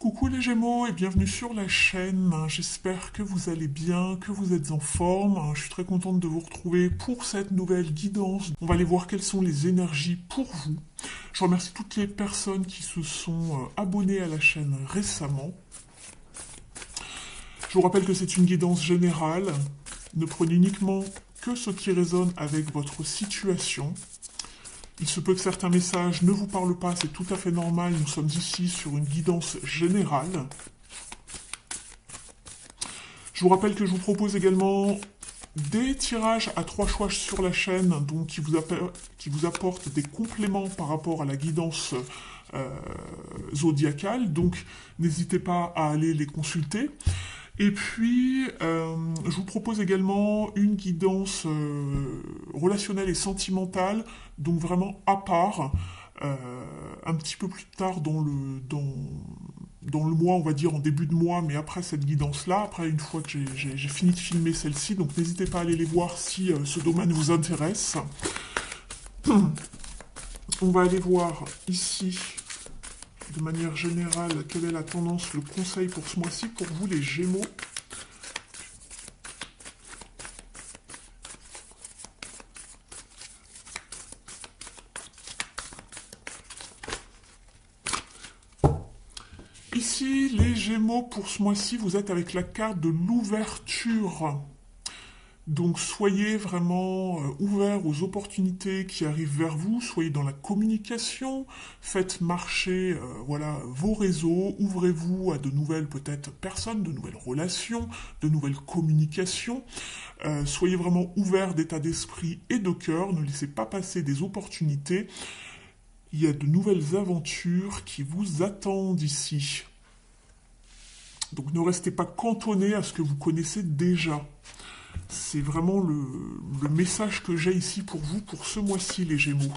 Coucou les Gémeaux et bienvenue sur la chaîne. J'espère que vous allez bien, que vous êtes en forme. Je suis très contente de vous retrouver pour cette nouvelle guidance. On va aller voir quelles sont les énergies pour vous. Je remercie toutes les personnes qui se sont abonnées à la chaîne récemment. Je vous rappelle que c'est une guidance générale. Ne prenez uniquement que ce qui résonne avec votre situation. Il se peut que certains messages ne vous parlent pas, c'est tout à fait normal, nous sommes ici sur une guidance générale. Je vous rappelle que je vous propose également des tirages à 3 choix sur la chaîne, donc qui vous apportent des compléments par rapport à la guidance zodiacale, donc n'hésitez pas à aller les consulter. Et puis, je vous propose également une guidance relationnelle et sentimentale, donc vraiment à part, un petit peu plus tard dans le mois, on va dire en début de mois, mais après cette guidance-là, après une fois que j'ai fini de filmer celle-ci, donc n'hésitez pas à aller les voir si ce domaine vous intéresse. On va aller voir ici, de manière générale, quelle est la tendance, le conseil pour ce mois-ci pour vous les Gémeaux. Ici, les Gémeaux, pour ce mois-ci, vous êtes avec la carte de l'ouverture. Donc soyez vraiment ouverts aux opportunités qui arrivent vers vous, soyez dans la communication, faites marcher voilà, vos réseaux, ouvrez-vous à de nouvelles peut-être personnes, de nouvelles relations, de nouvelles communications. Soyez vraiment ouverts d'état d'esprit et de cœur, ne laissez pas passer des opportunités. Il y a de nouvelles aventures qui vous attendent ici. Donc ne restez pas cantonnés à ce que vous connaissez déjà. C'est vraiment le message que j'ai ici pour vous pour ce mois-ci, les Gémeaux.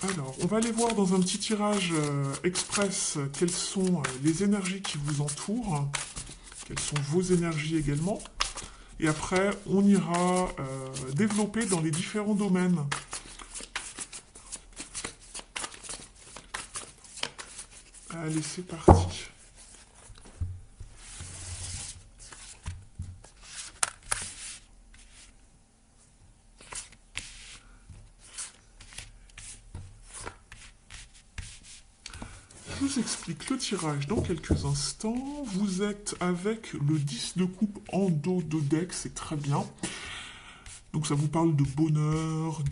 Alors, on va aller voir dans un petit tirage express quelles sont les énergies qui vous entourent, quelles sont vos énergies également. Et après, on ira développer dans les différents domaines. Allez, c'est parti. Je vous explique le tirage dans quelques instants. Vous êtes avec le 10 de coupe en dos de deck, c'est très bien. Donc ça vous parle de bonheur,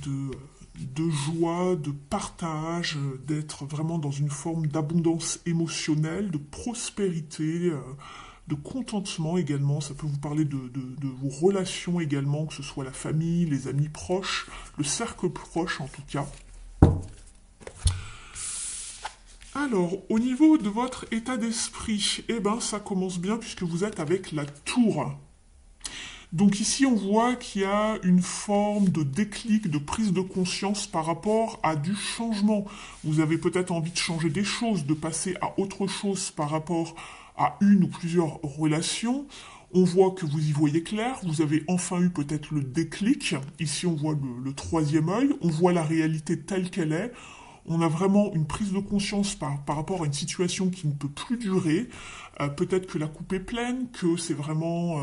de joie, de partage, d'être vraiment dans une forme d'abondance émotionnelle, de prospérité, de contentement également. Ça peut vous parler de vos relations également, que ce soit la famille, les amis proches, le cercle proche en tout cas. Alors, au niveau de votre état d'esprit, eh ben, ça commence bien puisque vous êtes avec la tour. Donc ici, on voit qu'il y a une forme de déclic, de prise de conscience par rapport à du changement. Vous avez peut-être envie de changer des choses, de passer à autre chose par rapport à une ou plusieurs relations. On voit que vous y voyez clair, vous avez enfin eu peut-être le déclic. Ici, on voit le troisième œil, on voit la réalité telle qu'elle est. On a vraiment une prise de conscience par rapport à une situation qui ne peut plus durer. Peut-être que la coupe est pleine, que c'est vraiment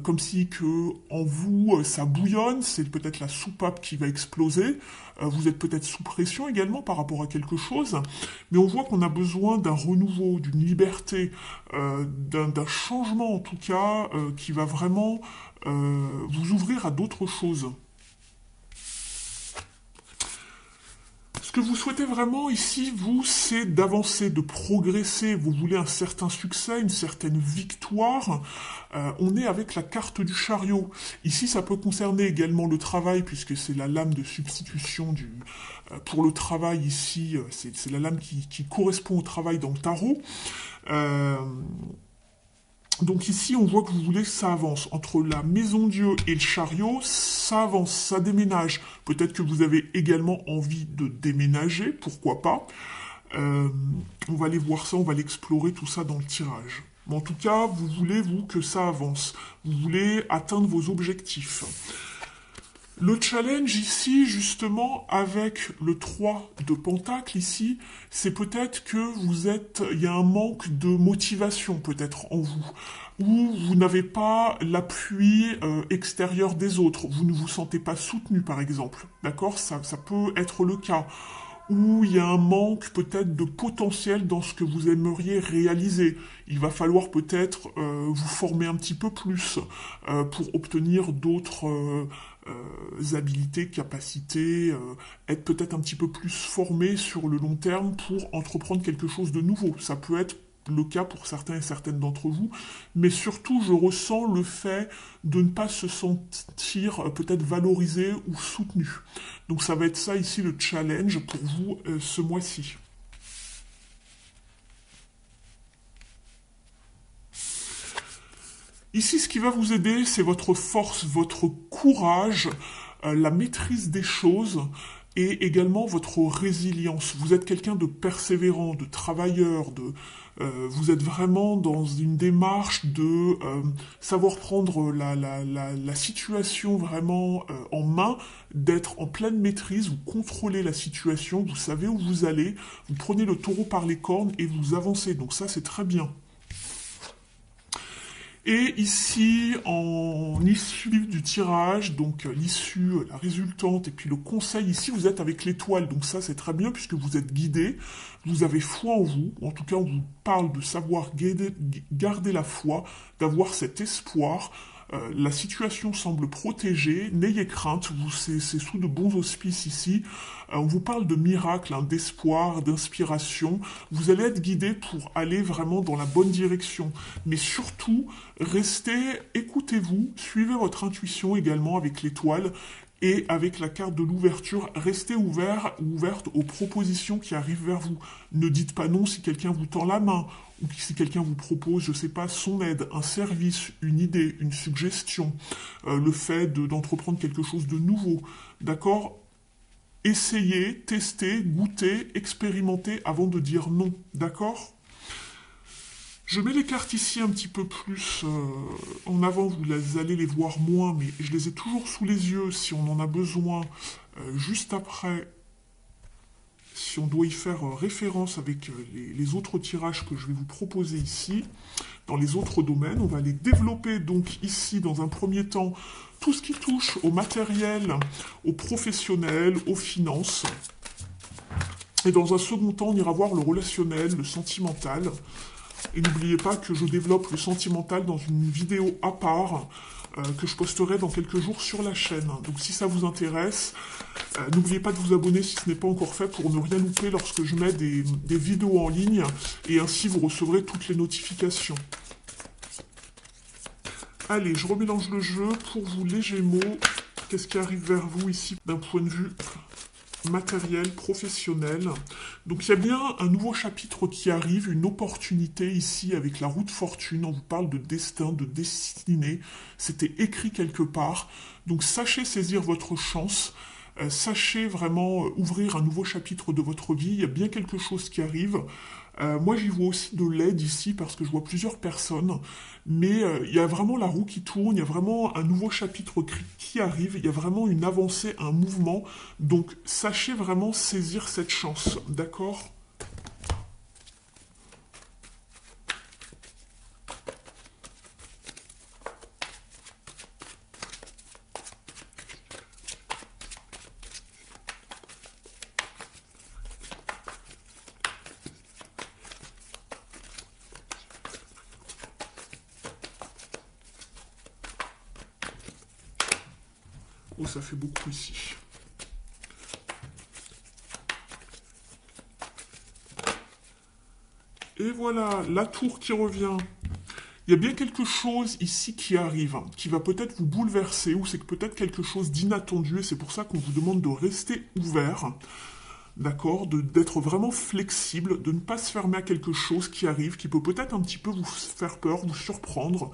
comme si que en vous ça bouillonne, c'est peut-être la soupape qui va exploser. Vous êtes peut-être sous pression également par rapport à quelque chose, mais on voit qu'on a besoin d'un renouveau, d'une liberté, d'un changement en tout cas qui va vraiment vous ouvrir à d'autres choses. Ce que vous souhaitez vraiment ici, vous, c'est d'avancer, de progresser. Vous voulez un certain succès, une certaine victoire. On est avec la carte du chariot. Ici, ça peut concerner également le travail, puisque c'est la lame de substitution pour le travail ici. C'est la lame qui correspond au travail dans le tarot. Donc ici, on voit que vous voulez que ça avance. Entre la maison Dieu et le chariot, ça avance, ça déménage. Peut-être que vous avez également envie de déménager, pourquoi pas. On va aller voir ça, on va l'explorer tout ça dans le tirage. Mais en tout cas, vous voulez, vous, que ça avance. Vous voulez atteindre vos objectifs. Le challenge ici, justement, avec le 3 de Pentacle ici, c'est peut-être que il y a un manque de motivation peut-être en vous, ou vous n'avez pas l'appui extérieur des autres, vous ne vous sentez pas soutenu par exemple, d'accord, ça peut être le cas, où il y a un manque peut-être de potentiel dans ce que vous aimeriez réaliser. Il va falloir peut-être vous former un petit peu plus pour obtenir d'autres habilités, capacités, être peut-être un petit peu plus formé sur le long terme pour entreprendre quelque chose de nouveau. Ça peut être le cas pour certains et certaines d'entre vous, mais surtout je ressens le fait de ne pas se sentir peut-être valorisé ou soutenu. Donc ça va être ça ici le challenge pour vous ce mois-ci. Ici, ce qui va vous aider, c'est votre force, votre courage, la maîtrise des choses et également votre résilience. Vous êtes quelqu'un de persévérant, de travailleur, vous êtes vraiment dans une démarche de savoir prendre la situation vraiment en main, d'être en pleine maîtrise, vous contrôlez la situation, vous savez où vous allez, vous prenez le taureau par les cornes et vous avancez. Donc ça, c'est très bien. Et ici, en issue du tirage, donc l'issue, la résultante, et puis le conseil, ici vous êtes avec l'étoile, donc ça c'est très bien puisque vous êtes guidé, vous avez foi en vous, en tout cas on vous parle de savoir garder la foi, d'avoir cet espoir, la situation semble protégée, n'ayez crainte, c'est sous de bons auspices ici. On vous parle de miracles, hein, d'espoir, d'inspiration. Vous allez être guidé pour aller vraiment dans la bonne direction. Mais surtout, écoutez-vous, suivez votre intuition également avec l'étoile et avec la carte de l'ouverture, restez ouvert ou ouverte aux propositions qui arrivent vers vous. Ne dites pas non si quelqu'un vous tend la main ou si quelqu'un vous propose, je ne sais pas, son aide, un service, une idée, une suggestion, le fait d'entreprendre quelque chose de nouveau. D'accord? Essayez, testez, goûtez, expérimentez avant de dire non. D'accord? Je mets les cartes ici un petit peu plus en avant, allez les voir moins, mais je les ai toujours sous les yeux si on en a besoin. Juste après, si on doit y faire référence avec les autres tirages que je vais vous proposer ici, dans les autres domaines, on va les développer donc ici dans un premier temps tout ce qui touche au matériel, au professionnel, aux finances. Et dans un second temps, on ira voir le relationnel, le sentimental. Et n'oubliez pas que je développe le sentimental dans une vidéo à part que je posterai dans quelques jours sur la chaîne. Donc si ça vous intéresse, n'oubliez pas de vous abonner si ce n'est pas encore fait pour ne rien louper lorsque je mets des vidéos en ligne et ainsi vous recevrez toutes les notifications. Allez, je remélange le jeu pour vous les Gémeaux. Qu'est-ce qui arrive vers vous ici d'un point de vue matériel, professionnel. Donc il y a bien un nouveau chapitre qui arrive, une opportunité ici avec la roue de fortune. On vous parle de destin, de destinée. C'était écrit quelque part. Donc sachez saisir votre chance. Sachez vraiment ouvrir un nouveau chapitre de votre vie. Il y a bien quelque chose qui arrive. Moi, j'y vois aussi de l'aide ici parce que je vois plusieurs personnes. Mais il y a vraiment la roue qui tourne, il y a vraiment un nouveau chapitre qui arrive, il y a vraiment une avancée, un mouvement. Donc, sachez vraiment saisir cette chance, d'accord ? Oh, ça fait beaucoup ici. Et voilà, la tour qui revient. Il y a bien quelque chose ici qui arrive, hein, qui va peut-être vous bouleverser, ou c'est que peut-être quelque chose d'inattendu, et c'est pour ça qu'on vous demande de rester ouvert, d'accord, d'être vraiment flexible, de ne pas se fermer à quelque chose qui arrive, qui peut peut-être un petit peu vous faire peur, vous surprendre.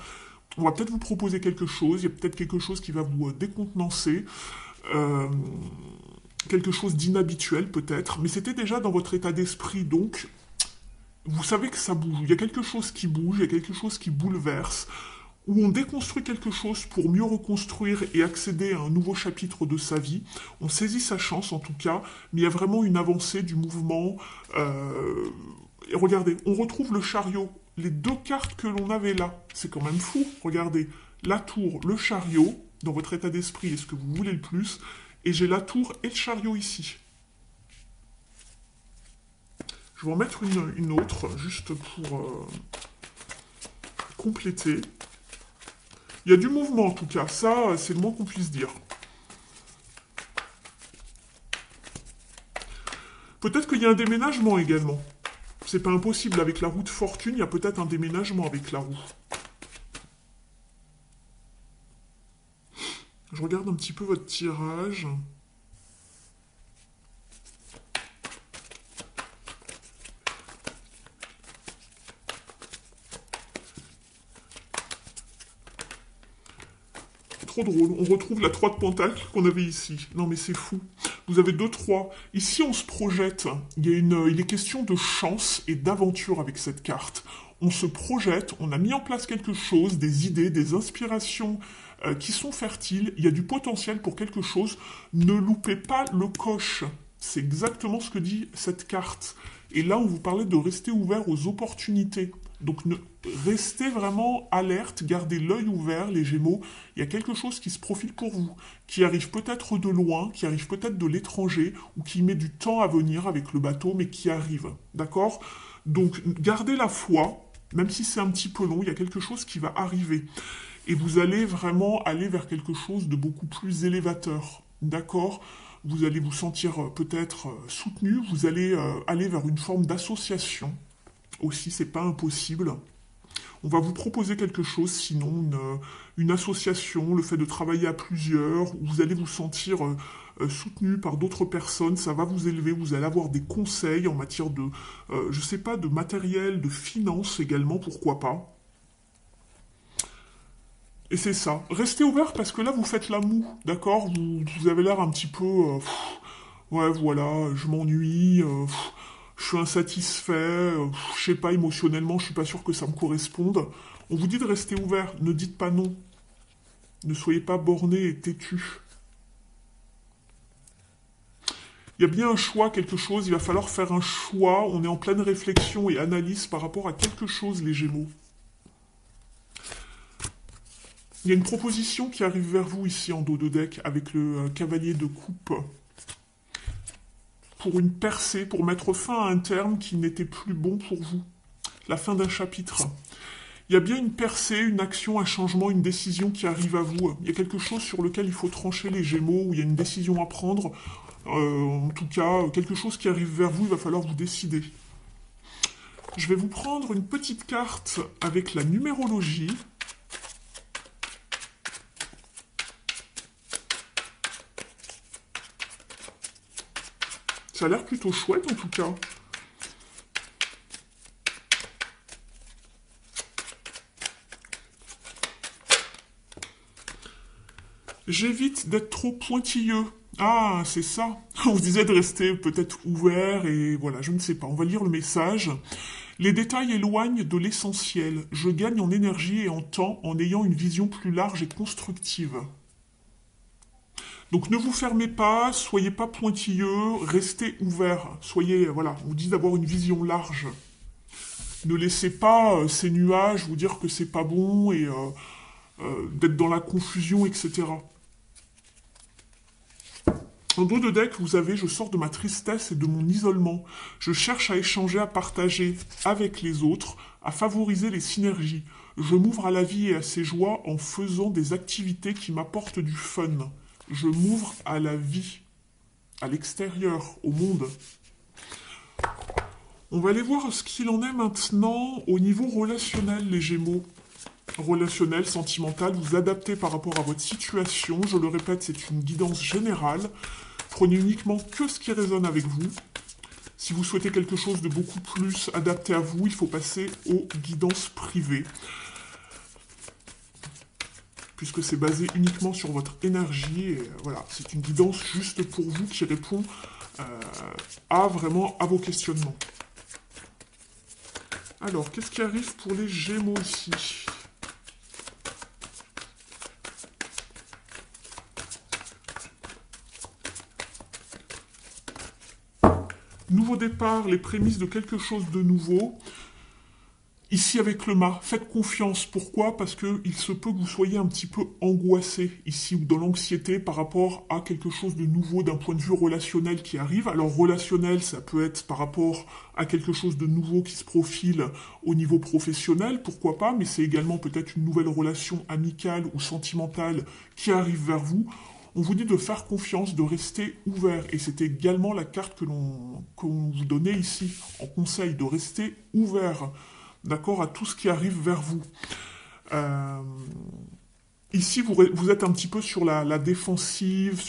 On va peut-être vous proposer quelque chose, il y a peut-être quelque chose qui va vous décontenancer, euh, quelque chose d'inhabituel peut-être, mais c'était déjà dans votre état d'esprit, donc vous savez que ça bouge, il y a quelque chose qui bouge, il y a quelque chose qui bouleverse, où on déconstruit quelque chose pour mieux reconstruire et accéder à un nouveau chapitre de sa vie. On saisit sa chance en tout cas, mais il y a vraiment une avancée du mouvement. Et regardez, on retrouve le chariot, les deux cartes que l'on avait là. C'est quand même fou, regardez. La tour, le chariot, dans votre état d'esprit, est-ce que vous voulez le plus? Et j'ai la tour et le chariot ici. Je vais en mettre une autre, juste pour compléter. Il y a du mouvement en tout cas, ça c'est le moins qu'on puisse dire. Peut-être qu'il y a un déménagement également. C'est pas impossible, avec la roue de fortune, il y a peut-être un déménagement avec la roue. Je regarde un petit peu votre tirage. Trop drôle, on retrouve la 3 de pentacle qu'on avait ici. Non mais c'est fou. Vous avez 2-3. Ici on se projette. Il est question de chance et d'aventure avec cette carte. On se projette, on a mis en place quelque chose, des idées, des inspirations qui sont fertiles. Il y a du potentiel pour quelque chose. Ne loupez pas le coche. C'est exactement ce que dit cette carte. Et là, on vous parlait de rester ouvert aux opportunités. Donc, restez vraiment alerte, gardez l'œil ouvert, les Gémeaux. Il y a quelque chose qui se profile pour vous, qui arrive peut-être de loin, qui arrive peut-être de l'étranger, ou qui met du temps à venir avec le bateau, mais qui arrive. D'accord? Donc, gardez la foi, même si c'est un petit peu long, il y a quelque chose qui va arriver. Et vous allez vraiment aller vers quelque chose de beaucoup plus élévateur. D'accord? Vous allez vous sentir peut-être soutenu, vous allez aller vers une forme d'association. Aussi, c'est pas impossible. On va vous proposer quelque chose, sinon une association, le fait de travailler à plusieurs, où vous allez vous sentir soutenu par d'autres personnes, ça va vous élever, vous allez avoir des conseils en matière de, je sais pas, de matériel, de finances également, pourquoi pas. Et c'est ça. Restez ouvert parce que là, vous faites la moue, d'accord, vous avez l'air un petit peu... ouais, voilà, je m'ennuie, je suis insatisfait, je sais pas, émotionnellement, je suis pas sûr que ça me corresponde. On vous dit de rester ouvert, ne dites pas non. Ne soyez pas borné et têtu. Il y a bien un choix, quelque chose, il va falloir faire un choix, on est en pleine réflexion et analyse par rapport à quelque chose, les Gémeaux. Il y a une proposition qui arrive vers vous ici en dos de deck avec le cavalier de coupe. Pour une percée, pour mettre fin à un terme qui n'était plus bon pour vous. La fin d'un chapitre. Il y a bien une percée, une action, un changement, une décision qui arrive à vous. Il y a quelque chose sur lequel il faut trancher les Gémeaux, où il y a une décision à prendre. En tout cas, quelque chose qui arrive vers vous, il va falloir vous décider. Je vais vous prendre une petite carte avec la numérologie. Ça a l'air plutôt chouette en tout cas. J'évite d'être trop pointilleux. Ah, c'est ça. On vous disait de rester peut-être ouvert et voilà, je ne sais pas. On va lire le message. Les détails éloignent de l'essentiel. Je gagne en énergie et en temps en ayant une vision plus large et constructive. Donc ne vous fermez pas, soyez pas pointilleux, restez ouvert. Soyez, voilà, on vous dit d'avoir une vision large. Ne laissez pas ces nuages vous dire que c'est pas bon et d'être dans la confusion, etc. En dos de deck, vous avez « Je sors de ma tristesse et de mon isolement. Je cherche à échanger, à partager avec les autres, à favoriser les synergies. Je m'ouvre à la vie et à ses joies en faisant des activités qui m'apportent du fun. Je m'ouvre à la vie, à l'extérieur, au monde. » On va aller voir ce qu'il en est maintenant au niveau relationnel, les Gémeaux. Relationnel, sentimental, vous adaptez par rapport à votre situation. Je le répète, c'est une guidance générale. Prenez uniquement que ce qui résonne avec vous. Si vous souhaitez quelque chose de beaucoup plus adapté à vous, il faut passer aux guidances privées. Puisque c'est basé uniquement sur votre énergie. Et voilà, c'est une guidance juste pour vous qui répond vraiment à vos questionnements. Alors, qu'est-ce qui arrive pour les Gémeaux ici ? Nouveau départ, les prémices de quelque chose de nouveau. Ici, avec le mât, faites confiance. Pourquoi? Parce qu'il se peut que vous soyez un petit peu angoissé ici, ou dans l'anxiété par rapport à quelque chose de nouveau d'un point de vue relationnel qui arrive. Alors, relationnel, ça peut être par rapport à quelque chose de nouveau qui se profile au niveau professionnel, pourquoi pas, mais c'est également peut-être une nouvelle relation amicale ou sentimentale qui arrive vers vous. On vous dit de faire confiance, de rester ouvert. Et c'est également la carte qu'on vous donnait ici, en conseil, de rester ouvert, d'accord, à tout ce qui arrive vers vous. Euh, Ici, vous êtes un petit peu sur la défensive,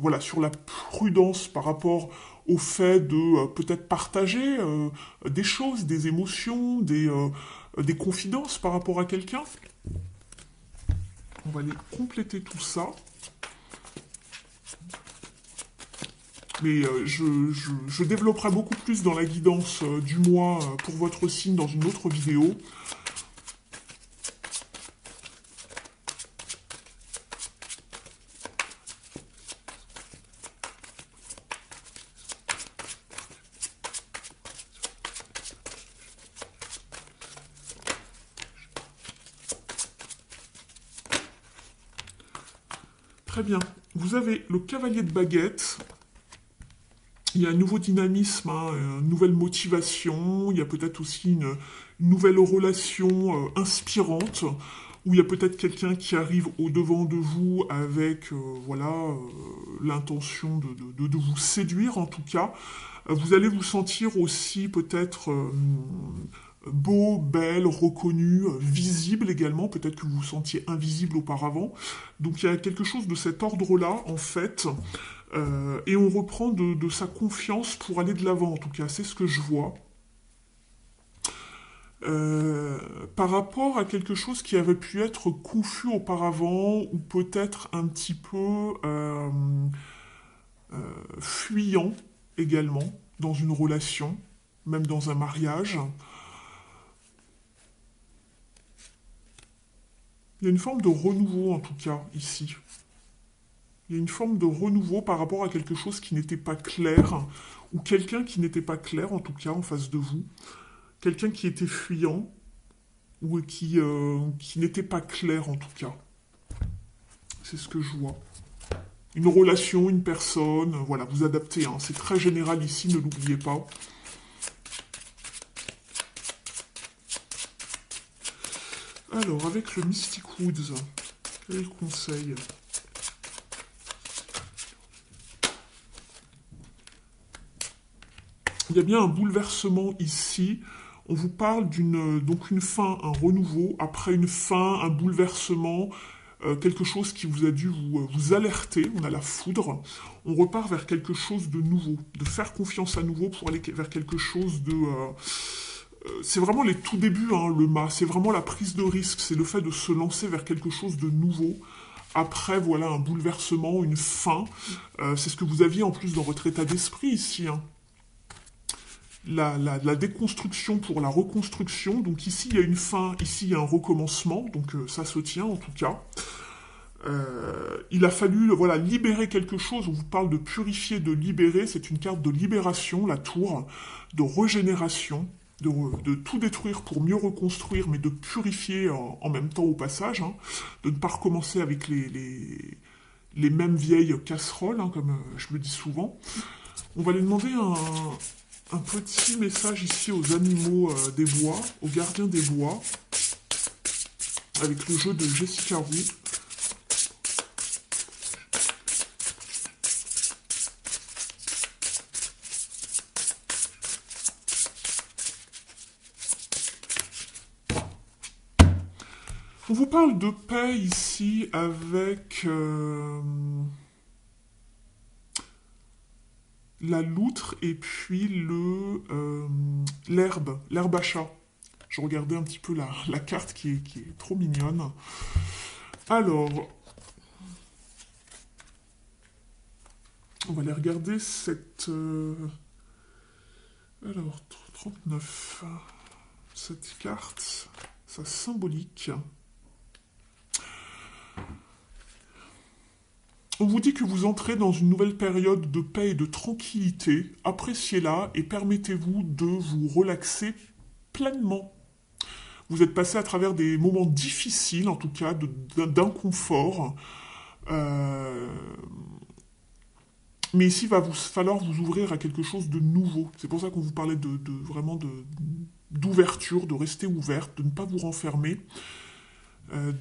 voilà, sur la prudence par rapport au fait de peut-être partager des choses, des émotions, des confidences par rapport à quelqu'un. On va aller compléter tout ça. Mais je développerai beaucoup plus dans la guidance du mois pour votre signe dans une autre vidéo. Très bien. Vous avez le cavalier de baguette. Il y a un nouveau dynamisme, hein, une nouvelle motivation. Il y a peut-être aussi une nouvelle relation inspirante, où il y a peut-être quelqu'un qui arrive au-devant de vous avec voilà, l'intention de vous séduire en tout cas. Vous allez vous sentir aussi peut-être beau, belle, reconnu, visible également. Peut-être que vous vous sentiez invisible auparavant. Donc il y a quelque chose de cet ordre-là en fait. Et on reprend de sa confiance pour aller de l'avant, en tout cas, c'est ce que je vois. Par rapport à quelque chose qui avait pu être confus auparavant, ou peut-être un petit peu fuyant également, dans une relation, même dans un mariage. Il y a une forme de renouveau, en tout cas, ici. Il y a une forme de renouveau par rapport à quelque chose qui n'était pas clair, ou quelqu'un qui n'était pas clair, en tout cas, en face de vous. Quelqu'un qui était fuyant, ou qui n'était pas clair, en tout cas. C'est ce que je vois. Une relation, une personne, voilà, vous adaptez, hein. C'est très général ici, ne l'oubliez pas. Alors, avec le Mystic Woods, quel est le conseil? Il y a bien un bouleversement ici. On vous parle donc une fin, un renouveau, après une fin, un bouleversement, quelque chose qui vous a dû vous alerter. On a la foudre. On repart vers quelque chose de nouveau, de faire confiance à nouveau pour aller vers quelque chose de... c'est vraiment les tout débuts, hein, le mât. C'est vraiment la prise de risque. C'est le fait de se lancer vers quelque chose de nouveau. Après, voilà, un bouleversement, une fin. C'est ce que vous aviez en plus dans votre état d'esprit ici, hein. La déconstruction pour la reconstruction. Donc ici, il y a une fin, ici, il y a un recommencement. Donc ça se tient, en tout cas. Il a fallu voilà, libérer quelque chose. On vous parle de purifier, de libérer. C'est une carte de libération, la tour, de régénération, de tout détruire pour mieux reconstruire, mais de purifier en même temps au passage. Hein, de ne pas recommencer avec les mêmes vieilles casseroles, hein, comme je le dis souvent. On va lui demander un petit message ici aux animaux des bois, aux gardiens des bois, avec le jeu de Jessica Roux. On vous parle de paix ici avec la loutre et puis l'herbe à chat. Je regardais un petit peu la carte qui est trop mignonne. Alors, on va aller regarder cette... alors, 39. Cette carte, sa symbolique. On vous dit que vous entrez dans une nouvelle période de paix et de tranquillité. Appréciez-la et permettez-vous de vous relaxer pleinement. Vous êtes passé à travers des moments difficiles, en tout cas, d'inconfort. Euh, mais ici, il va vous falloir vous ouvrir à quelque chose de nouveau. C'est pour ça qu'on vous parlait vraiment d'ouverture, de rester ouverte, de ne pas vous renfermer.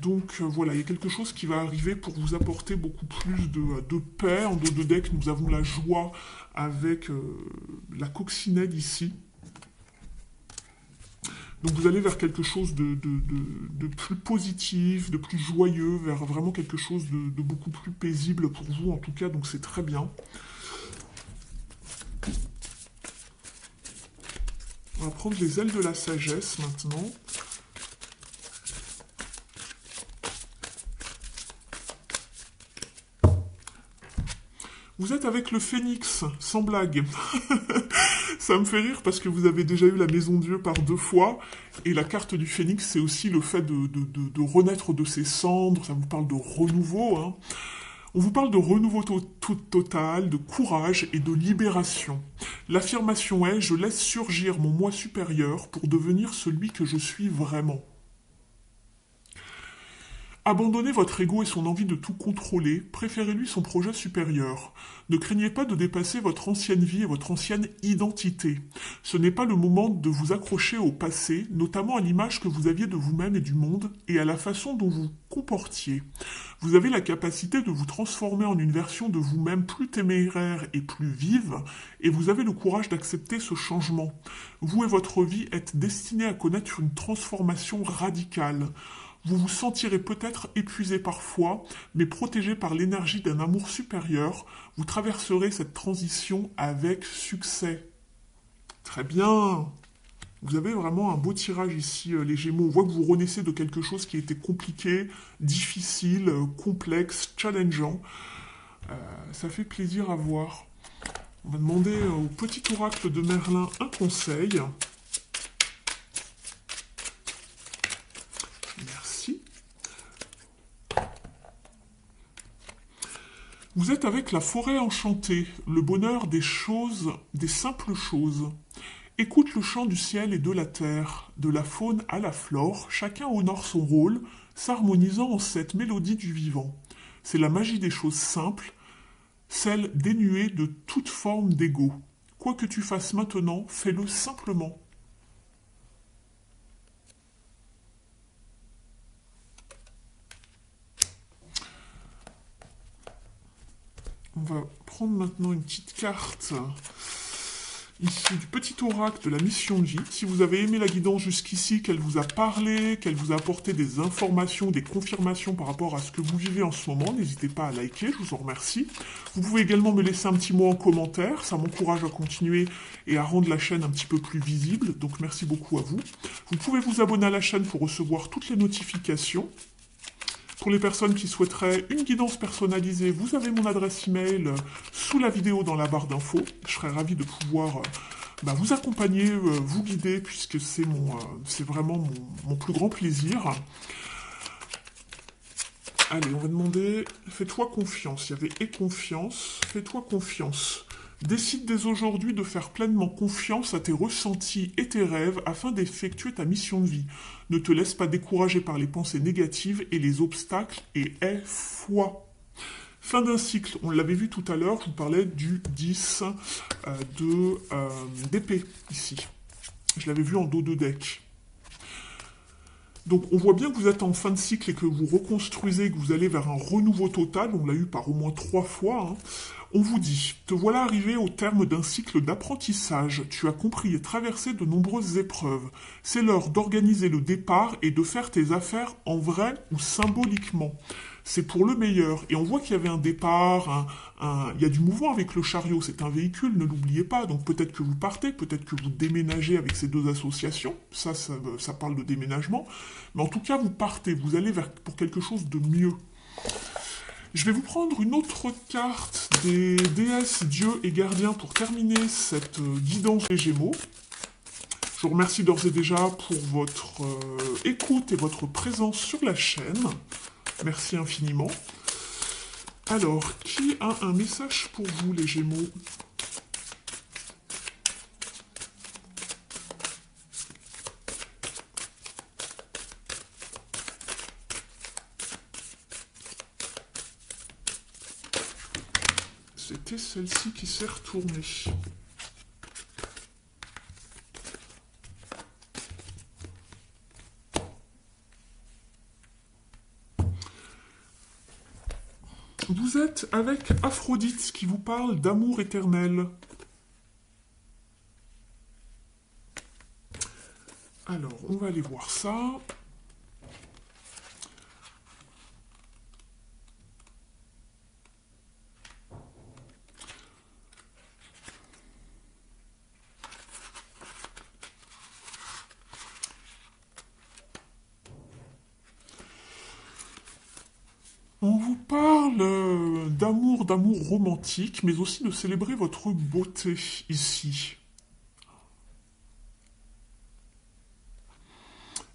Donc voilà, il y a quelque chose qui va arriver pour vous apporter beaucoup plus de paix. En dos de deck, nous avons la joie avec la coccinelle ici. Donc vous allez vers quelque chose de plus positif, de plus joyeux, vers vraiment quelque chose de beaucoup plus paisible pour vous en tout cas, donc c'est très bien. On va prendre les ailes de la sagesse maintenant. Vous êtes avec le phénix, sans blague. Ça me fait rire parce que vous avez déjà eu la maison Dieu par 2 fois. Et la carte du phénix, c'est aussi le fait de renaître de ses cendres. Ça vous parle de renouveau. Hein. On vous parle de renouveau total, de courage et de libération. L'affirmation est « Je laisse surgir mon moi supérieur pour devenir celui que je suis vraiment ». Abandonnez votre ego et son envie de tout contrôler, préférez-lui son projet supérieur. Ne craignez pas de dépasser votre ancienne vie et votre ancienne identité. Ce n'est pas le moment de vous accrocher au passé, notamment à l'image que vous aviez de vous-même et du monde, et à la façon dont vous comportiez. Vous avez la capacité de vous transformer en une version de vous-même plus téméraire et plus vive, et vous avez le courage d'accepter ce changement. Vous et votre vie êtes destinés à connaître une transformation radicale. Vous vous sentirez peut-être épuisé parfois, mais protégé par l'énergie d'un amour supérieur, vous traverserez cette transition avec succès. Très bien. Vous avez vraiment un beau tirage ici, les Gémeaux. On voit que vous renaissez de quelque chose qui était compliqué, difficile, complexe, challengeant. Ça fait plaisir à voir. On va demander au petit oracle de Merlin un conseil. Merci. Vous êtes avec la forêt enchantée, le bonheur des choses, des simples choses. Écoute le chant du ciel et de la terre, de la faune à la flore, chacun honore son rôle, s'harmonisant en cette mélodie du vivant. C'est la magie des choses simples, celle dénuée de toute forme d'ego. Quoi que tu fasses maintenant, fais-le simplement. On va prendre maintenant une petite carte ici du petit oracle de la mission de vie. Si vous avez aimé la guidance jusqu'ici, qu'elle vous a parlé, qu'elle vous a apporté des informations, des confirmations par rapport à ce que vous vivez en ce moment, n'hésitez pas à liker, je vous en remercie. Vous pouvez également me laisser un petit mot en commentaire, ça m'encourage à continuer et à rendre la chaîne un petit peu plus visible, donc merci beaucoup à vous. Vous pouvez vous abonner à la chaîne pour recevoir toutes les notifications. Pour les personnes qui souhaiteraient une guidance personnalisée, vous avez mon adresse email sous la vidéo dans la barre d'infos. Je serais ravi de pouvoir vous accompagner, vous guider, puisque c'est vraiment mon plus grand plaisir. Allez, on va demander, fais-toi confiance. Il y avait et confiance, fais-toi confiance. Décide dès aujourd'hui de faire pleinement confiance à tes ressentis et tes rêves afin d'effectuer ta mission de vie. Ne te laisse pas décourager par les pensées négatives et les obstacles et aie foi. Fin d'un cycle, on l'avait vu tout à l'heure, je vous parlais du 10 d'épée ici. Je l'avais vu en dos de deck. Donc on voit bien que vous êtes en fin de cycle et que vous reconstruisez, que vous allez vers un renouveau total, on l'a eu par au moins 3 fois. Hein. On vous dit, te voilà arrivé au terme d'un cycle d'apprentissage, tu as compris et traversé de nombreuses épreuves. C'est l'heure d'organiser le départ et de faire tes affaires en vrai ou symboliquement. C'est pour le meilleur. Et on voit qu'il y avait un départ, il y a du mouvement avec le chariot, c'est un véhicule, ne l'oubliez pas. Donc peut-être que vous partez, peut-être que vous déménagez avec ces 2 associations. Ça parle de déménagement. Mais en tout cas, vous partez, vous allez pour quelque chose de mieux. Je vais vous prendre une autre carte des déesses, dieux et gardiens pour terminer cette guidance des Gémeaux. Je vous remercie d'ores et déjà pour votre écoute et votre présence sur la chaîne. Merci infiniment. Alors, qui a un message pour vous, les Gémeaux? C'était celle-ci qui s'est retournée. Vous êtes avec Aphrodite qui vous parle d'amour éternel. Alors, on va aller voir ça. On vous parle d'amour romantique, mais aussi de célébrer votre beauté ici.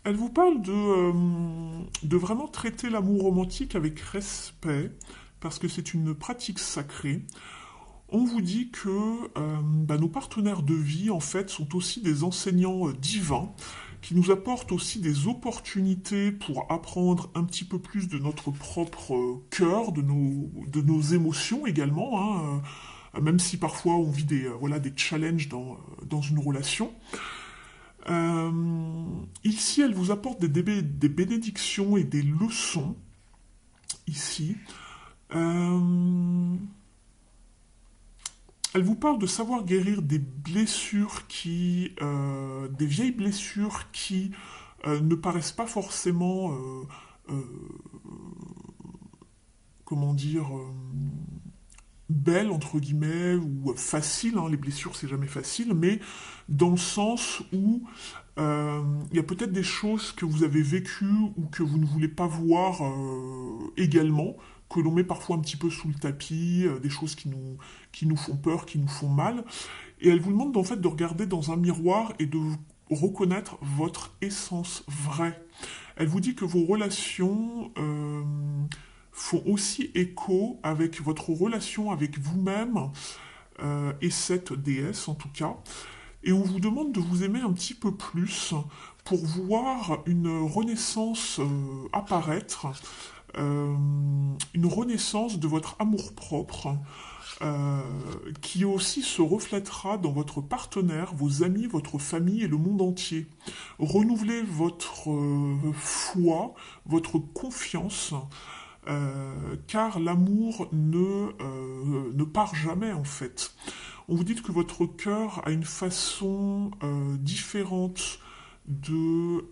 Elle vous parle de vraiment traiter l'amour romantique avec respect, parce que c'est une pratique sacrée. On vous dit que nos partenaires de vie, en fait, sont aussi des enseignants divins, qui nous apportent aussi des opportunités pour apprendre un petit peu plus de notre propre cœur, de nos émotions également, hein, même si parfois on vit des challenges dans une relation. Ici, elle vous apporte des bénédictions et des leçons, ici. Elle vous parle de savoir guérir des blessures des vieilles blessures qui ne paraissent pas forcément, euh, comment dire, belles, entre guillemets, ou faciles, hein. Les blessures, c'est jamais facile, mais dans le sens où il y a peut-être des choses que vous avez vécues ou que vous ne voulez pas voir également, que l'on met parfois un petit peu sous le tapis, des choses qui nous font peur, qui nous font mal. Et elle vous demande en fait de regarder dans un miroir et de reconnaître votre essence vraie. Elle vous dit que vos relations font aussi écho avec votre relation avec vous-même et cette déesse en tout cas. Et on vous demande de vous aimer un petit peu plus pour voir une renaissance apparaître, une renaissance de votre amour-propre, qui aussi se reflètera dans votre partenaire, vos amis, votre famille et le monde entier. Renouvelez votre foi, votre confiance, car l'amour ne part jamais en fait. On vous dit que votre cœur a une façon différente de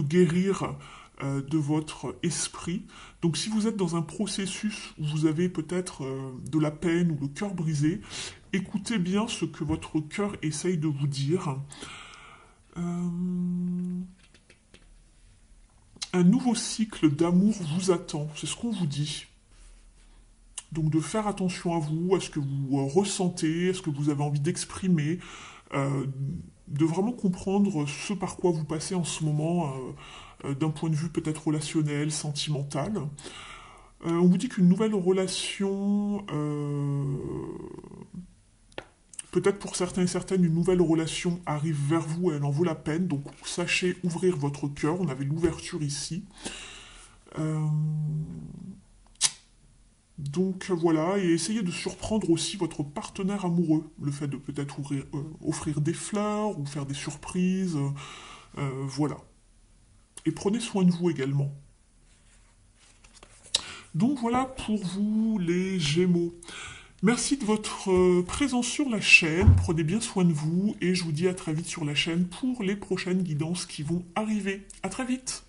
guérir de votre esprit. Donc si vous êtes dans un processus où vous avez peut-être de la peine ou le cœur brisé, écoutez bien ce que votre cœur essaye de vous dire. Un nouveau cycle d'amour vous attend, c'est ce qu'on vous dit. Donc de faire attention à vous, à ce que vous ressentez, à ce que vous avez envie d'exprimer, de vraiment comprendre ce par quoi vous passez en ce moment, d'un point de vue peut-être relationnel, sentimental. On vous dit qu'une nouvelle relation, peut-être pour certains et certaines, une nouvelle relation arrive vers vous et elle en vaut la peine. Donc sachez ouvrir votre cœur, on avait l'ouverture ici. Donc voilà, et essayez de surprendre aussi votre partenaire amoureux. Le fait de peut-être offrir des fleurs ou faire des surprises. Voilà. Et prenez soin de vous également. Donc voilà pour vous les Gémeaux. Merci de votre présence sur la chaîne. Prenez bien soin de vous et je vous dis à très vite sur la chaîne pour les prochaines guidances qui vont arriver. À très vite.